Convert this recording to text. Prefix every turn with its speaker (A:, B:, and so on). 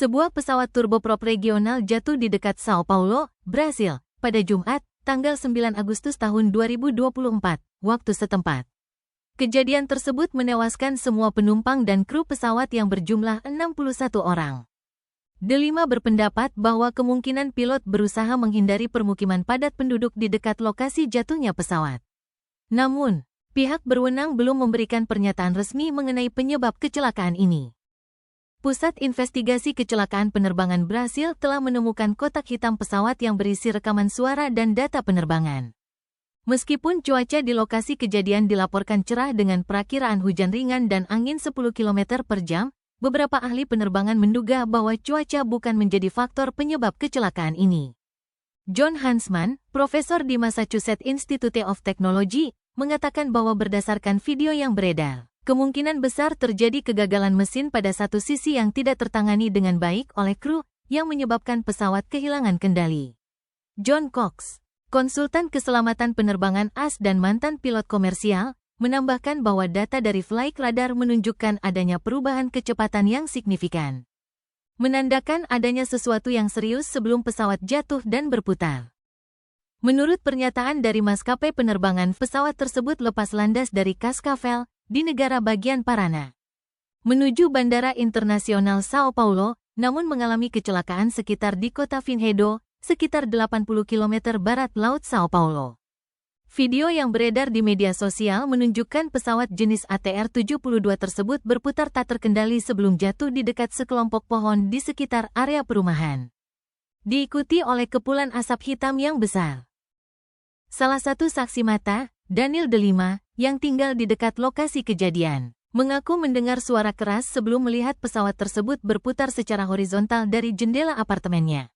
A: Sebuah pesawat turboprop regional jatuh di dekat Sao Paulo, Brasil, pada Jumat, tanggal 9 Agustus tahun 2024, waktu setempat. Kejadian tersebut menewaskan semua penumpang dan kru pesawat yang berjumlah 61 orang. Delima berpendapat bahwa kemungkinan pilot berusaha menghindari permukiman padat penduduk di dekat lokasi jatuhnya pesawat. Namun, pihak berwenang belum memberikan pernyataan resmi mengenai penyebab kecelakaan ini. Pusat Investigasi Kecelakaan Penerbangan Brasil telah menemukan kotak hitam pesawat yang berisi rekaman suara dan data penerbangan. Meskipun cuaca di lokasi kejadian dilaporkan cerah dengan perakiraan hujan ringan dan angin 10 km per jam, beberapa ahli penerbangan menduga bahwa cuaca bukan menjadi faktor penyebab kecelakaan ini. John Huntsman, profesor di Massachusetts Institute of Technology, mengatakan bahwa berdasarkan video yang beredar, kemungkinan besar terjadi kegagalan mesin pada satu sisi yang tidak tertangani dengan baik oleh kru, yang menyebabkan pesawat kehilangan kendali. John Cox, konsultan keselamatan penerbangan AS dan mantan pilot komersial, menambahkan bahwa data dari flight radar menunjukkan adanya perubahan kecepatan yang signifikan, menandakan adanya sesuatu yang serius sebelum pesawat jatuh dan berputar. Menurut pernyataan dari maskapai penerbangan, pesawat tersebut lepas landas dari Cascavel, di negara bagian Paraná, menuju Bandara Internasional Sao Paulo, namun mengalami kecelakaan sekitar di kota Vinhedo, sekitar 80 km barat laut Sao Paulo. Video yang beredar di media sosial menunjukkan pesawat jenis ATR-72 tersebut berputar tak terkendali sebelum jatuh di dekat sekelompok pohon di sekitar area perumahan, diikuti oleh kepulan asap hitam yang besar. Salah satu saksi mata, Daniel Delima, yang tinggal di dekat lokasi kejadian, mengaku mendengar suara keras sebelum melihat pesawat tersebut berputar secara horizontal dari jendela apartemennya.